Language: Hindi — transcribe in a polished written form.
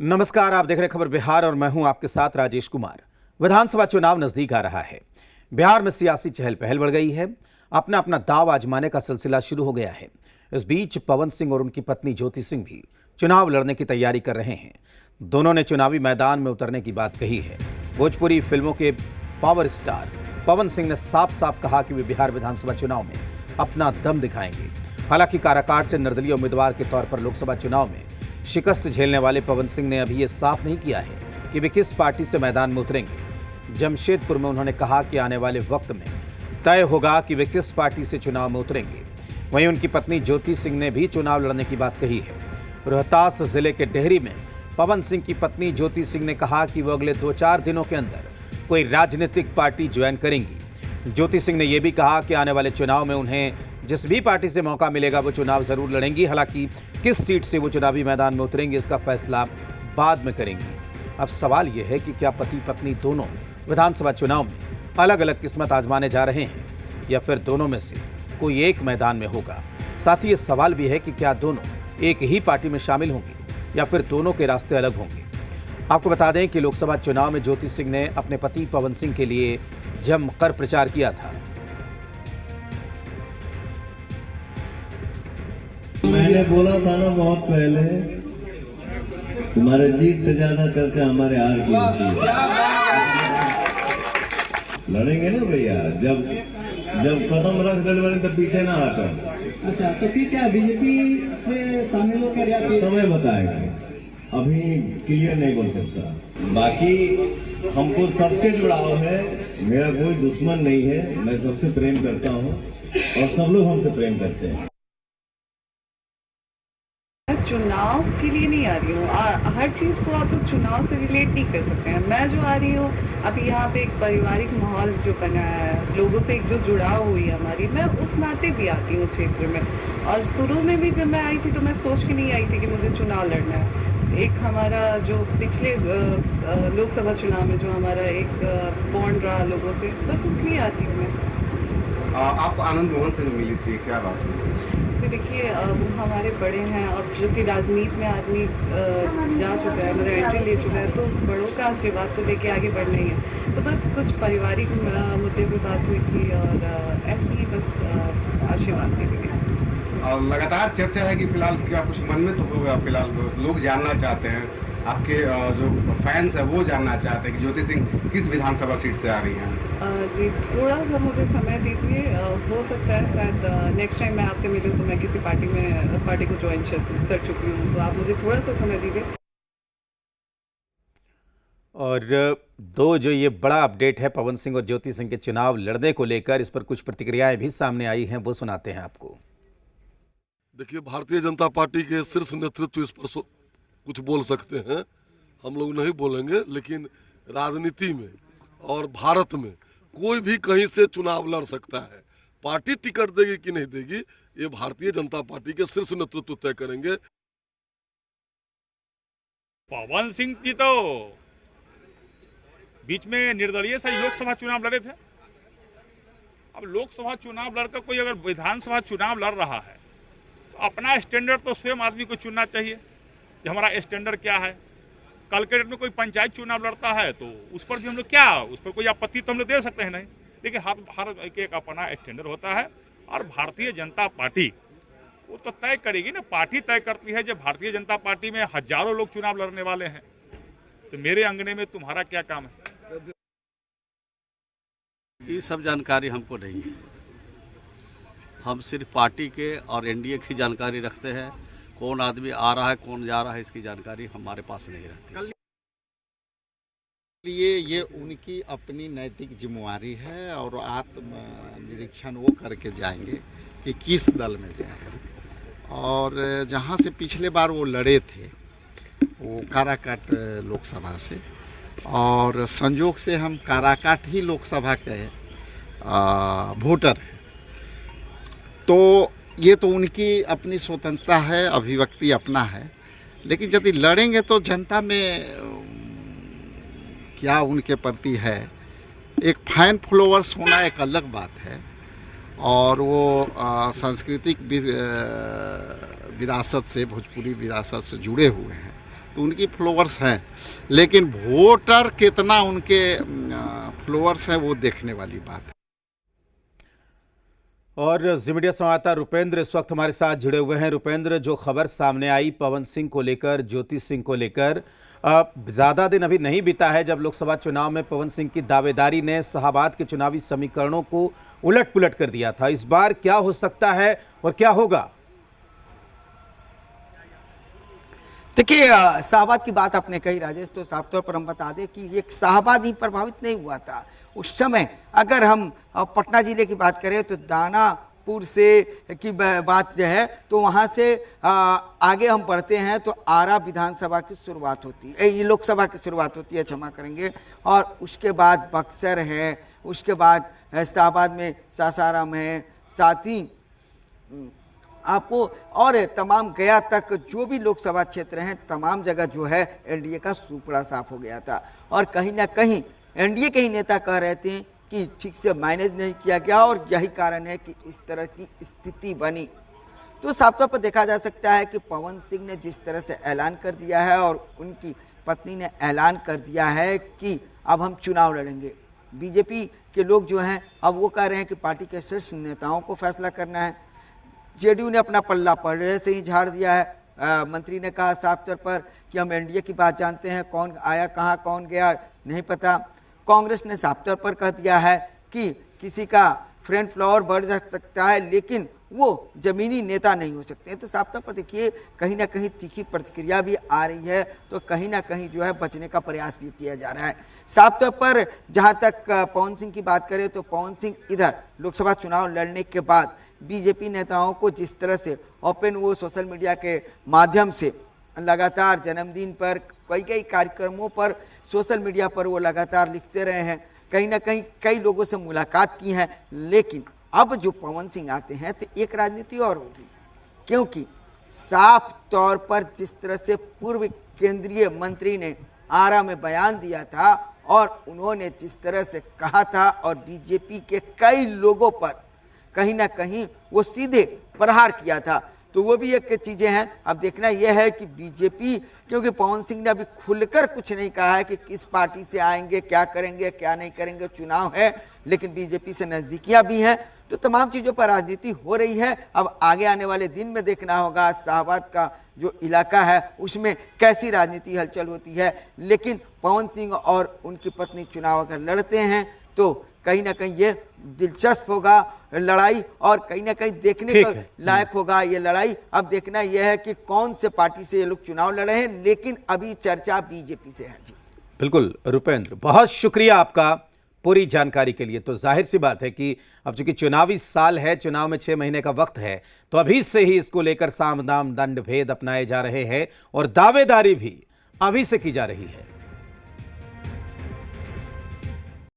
नमस्कार, आप देख रहे खबर बिहार और मैं हूं आपके साथ राजेश कुमार। विधानसभा चुनाव नजदीक आ रहा है। बिहार में सियासी चहल पहल बढ़ गई है। अपना अपना दाव आजमाने का सिलसिला शुरू हो गया है। इस बीच पवन सिंह और उनकी पत्नी ज्योति सिंह भी चुनाव लड़ने की तैयारी कर रहे हैं। दोनों ने चुनावी मैदान में उतरने की बात कही है। भोजपुरी फिल्मों के पावर स्टार पवन सिंह ने साफ साफ कहा कि वे बिहार विधानसभा चुनाव में अपना दम दिखाएंगे। हालांकि काराकाट से निर्दलीय उम्मीदवार के तौर पर लोकसभा चुनाव में शिकस्त झेलने वाले पवन सिंह ने अभी ये साफ नहीं किया है कि वे किस पार्टी से मैदान में उतरेंगे। जमशेदपुर में उन्होंने कहा कि आने वाले वक्त में तय होगा कि वे किस पार्टी से चुनाव में उतरेंगे। वहीं उनकी पत्नी ज्योति सिंह ने भी चुनाव लड़ने की बात कही है। रोहतास जिले के डेहरी में पवन सिंह की पत्नी ज्योति सिंह ने कहा कि वो अगले 2-4 दिनों के अंदर कोई राजनीतिक पार्टी ज्वाइन करेंगी। ज्योति सिंह ने यह भी कहा कि आने वाले चुनाव में उन्हें जिस भी पार्टी से मौका मिलेगा वो चुनाव जरूर लड़ेंगी। हालांकि किस सीट से वो चुनावी मैदान में उतरेंगे इसका फैसला बाद में करेंगी। अब सवाल यह है कि क्या पति पत्नी दोनों विधानसभा चुनाव में अलग अलग किस्मत आजमाने जा रहे हैं या फिर दोनों में से कोई एक मैदान में होगा। साथ ही ये सवाल भी है कि क्या दोनों एक ही पार्टी में शामिल होंगे या फिर दोनों के रास्ते अलग होंगे। आपको बता दें कि लोकसभा चुनाव में ज्योति सिंह ने अपने पति पवन सिंह के लिए जमकर प्रचार किया था। मैंने बोला था ना बहुत पहले, तुम्हारे जीत से ज्यादा चर्चा हमारे हार की होती है। लड़ेंगे ना भैया, जब कदम रख दिलवाने तो पीछे ना हटो। अच्छा, तो फिर क्या बीजेपी से शामिल होकर या समय बताएगा, अभी क्लियर नहीं बोल सकता। बाकी हमको सबसे जुड़ाव है, मेरा कोई दुश्मन नहीं है, मैं सबसे प्रेम करता हूँ और सब लोग हमसे प्रेम करते हैं। चुनाव के लिए नहीं आ रही हूँ। हर चीज़ को आप लोग चुनाव से रिलेट नहीं कर सकते हैं। मैं जो आ रही हूँ अभी यहाँ पे एक पारिवारिक माहौल जो बना है, लोगों से एक जो जुड़ाव हुई है हमारी, मैं उस नाते भी आती हूँ क्षेत्र में। और शुरू में भी जब मैं आई थी तो मैं सोच के नहीं आई थी कि मुझे चुनाव लड़ना है। एक हमारा जो पिछले लोकसभा चुनाव में जो हमारा एक बॉन्ड रहा लोगों से, बस उसलिए आती हूँ मैं। आप आनंद मोहन से मिली थी, क्या बात हुई? जी देखिए, वो हमारे बड़े हैं और जो कि राजनीति में आदमी जा चुका है, मतलब एंट्री ले चुका है, तो बड़ों का आशीर्वाद तो लेके आगे बढ़ना ही है। तो बस कुछ पारिवारिक मुद्दे पर बात हुई थी और ऐसे ही बस आशीर्वाद ले लिए। और लगातार चर्चा है कि फिलहाल क्या कुछ मन में तो होगा, फिलहाल लोग जानना चाहते हैं, आपके जो फैंस है वो जानना चाहते हैं कि ज्योति सिंह किस विधानसभा सीट से आ रही हैं। जी थोड़ा सा मुझे समय दीजिए, हो सकता है शायद नेक्स्ट टाइम मैं आपसे मिलूँ तो मैं किसी पार्टी को ज्वाइन कर चुकी हूँ, तो आप मुझे थोड़ा सा समय दीजिए। और जो ये बड़ा अपडेट है पवन सिंह और ज्योति सिंह के चुनाव लड़ने को लेकर, इस पर कुछ प्रतिक्रियाएं भी सामने आई हैं, वो सुनाते हैं आपको। देखिए, भारतीय जनता पार्टी के शीर्ष नेतृत्व इस पर कुछ बोल सकते हैं, हम लोग नहीं बोलेंगे। लेकिन राजनीति में और भारत में कोई भी कहीं से चुनाव लड़ सकता है। पार्टी टिकट देगी कि नहीं देगी ये भारतीय जनता पार्टी के शीर्ष नेतृत्व तय करेंगे। पवन सिंह जी तो बीच में निर्दलीय से लोकसभा चुनाव लड़े थे। अब लोकसभा चुनाव लड़कर कोई अगर विधानसभा चुनाव लड़ रहा है तो अपना स्टैंडर्ड तो स्वयं आदमी को चुनना चाहिए कि हमारा स्टैंडर्ड क्या है। कल के डेट में कोई पंचायत चुनाव लड़ता है तो उस पर भी हम लोग उस पर कोई आपत्ति तो हम लोग दे सकते हैं नहीं, लेकिन हर एक अपना स्टैंडर्ड होता है। और भारतीय जनता पार्टी वो तो तय करेगी ना, पार्टी तय करती है। जब भारतीय जनता पार्टी में हजारों लोग चुनाव लड़ने वाले हैं तो मेरे अंगने में तुम्हारा क्या काम है? ये सब जानकारी हमको नहीं है। हम सिर्फ पार्टी के और एनडीए की जानकारी रखते हैं। कौन आदमी आ रहा है कौन जा रहा है इसकी जानकारी हमारे पास नहीं रहती। ये उनकी अपनी नैतिक जिम्मेवारी है और आत्म निरीक्षण वो करके जाएंगे कि किस दल में जाएंगे। और जहाँ से पिछले बार वो लड़े थे वो काराकाट लोकसभा से, और संयोग से हम काराकाट ही लोकसभा के वोटर हैं, तो ये तो उनकी अपनी स्वतंत्रता है, अभिव्यक्ति अपना है। लेकिन यदि लड़ेंगे तो जनता में क्या उनके प्रति है, एक फैन फॉलोअर्स होना एक अलग बात है। और वो सांस्कृतिक विरासत से, भोजपुरी विरासत से जुड़े हुए हैं, तो उनकी फॉलोअर्स हैं, लेकिन वोटर कितना उनके फॉलोअर्स हैं वो देखने वाली बात है। और जी मीडिया संवाददाता रुपेंद्र इस वक्त हमारे साथ जुड़े हुए हैं। रुपेंद्र, जो खबर सामने आई पवन सिंह को लेकर, ज्योति सिंह को लेकर, ज़्यादा दिन अभी नहीं बीता है जब लोकसभा चुनाव में पवन सिंह की दावेदारी ने शाहाबाद के चुनावी समीकरणों को उलट पुलट कर दिया था। इस बार क्या हो सकता है और क्या होगा? देखिए, शाहाबाद की बात आपने कही राजेश, तो साफ तौर पर हम बता दें कि एक शाहाबाद ही प्रभावित नहीं हुआ था उस समय। अगर हम पटना जिले की बात करें तो दानापुर से की बात जो है, तो वहाँ से आगे हम बढ़ते हैं तो आरा विधानसभा की शुरुआत होती है, ये लोकसभा की शुरुआत होती है, क्षमा करेंगे, और उसके बाद बक्सर है, उसके बाद शाहाबाद में सासाराम है, साथ ही आपको और तमाम गया तक जो भी लोकसभा क्षेत्र हैं तमाम जगह जो है एनडीए का सुपड़ा साफ हो गया था। और कहीं ना कहीं एनडीए के ही नेता कह रहे थे कि ठीक से मैनेज नहीं किया गया और यही कारण है कि इस तरह की स्थिति बनी। तो साफ तौर पर देखा जा सकता है कि पवन सिंह ने जिस तरह से ऐलान कर दिया है और उनकी पत्नी ने ऐलान कर दिया है कि अब हम चुनाव लड़ेंगे। बीजेपी के लोग जो हैं अब वो कह रहे हैं कि पार्टी के शीर्ष नेताओं को फैसला करना है। जेडीयू ने अपना पल्ला पहले से ही झाड़ दिया है। मंत्री ने कहा साफ तौर पर कि हम एनडीए की बात जानते हैं, कौन आया कहाँ कौन गया नहीं पता। कांग्रेस ने साफ तौर पर कह दिया है कि किसी का फ्रेंड फ्लावर बढ़ सकता है लेकिन वो जमीनी नेता नहीं हो सकते। तो साफ तौर पर देखिए कहीं ना कहीं तीखी प्रतिक्रिया भी आ रही है, तो कहीं ना कहीं जो है बचने का प्रयास भी किया जा रहा है। साफ तौर पर जहाँ तक पवन सिंह की बात करें तो पवन सिंह इधर लोकसभा चुनाव लड़ने के बाद बीजेपी नेताओं को जिस तरह से ओपन वो सोशल मीडिया के माध्यम से लगातार जन्मदिन पर कई कार्यक्रमों पर सोशल मीडिया पर वो लगातार लिखते रहे हैं, कहीं ना कहीं कई लोगों से मुलाकात की है। लेकिन अब जो पवन सिंह आते हैं तो एक राजनीति और होगी, क्योंकि साफ तौर पर जिस तरह से पूर्व केंद्रीय मंत्री ने आरा में बयान दिया था और उन्होंने जिस तरह से कहा था और बीजेपी के कई लोगों पर कहीं ना कहीं वो सीधे प्रहार किया था, तो वो भी एक चीज़ें हैं। अब देखना यह है कि बीजेपी, क्योंकि पवन सिंह ने अभी खुलकर कुछ नहीं कहा है कि किस पार्टी से आएंगे, क्या करेंगे क्या नहीं करेंगे, चुनाव है, लेकिन बीजेपी से नज़दीकियाँ भी हैं, तो तमाम चीज़ों पर राजनीति हो रही है। अब आगे आने वाले दिन में देखना होगा शाहाबाद का जो इलाका है उसमें कैसी राजनीति हलचल होती है। लेकिन पवन सिंह और उनकी पत्नी चुनाव अगर लड़ते हैं तो कहीं ना कहीं ये दिलचस्प होगा लड़ाई, और कहीं ना कहीं देखने को लायक होगा ये लड़ाई। अब देखना यह है कि कौन से पार्टी से ये लोग चुनाव लड़े हैं, लेकिन अभी चर्चा बीजेपी से है। जी बिल्कुल रुपेंद्र, बहुत शुक्रिया आपका पूरी जानकारी के लिए। तो जाहिर सी बात है कि अब चूंकि चुनावी साल है, चुनाव में 6 महीने का वक्त है, तो अभी से ही इसको लेकर साम दाम दंड भेद अपनाए जा रहे हैं और दावेदारी भी अभी से की जा रही है।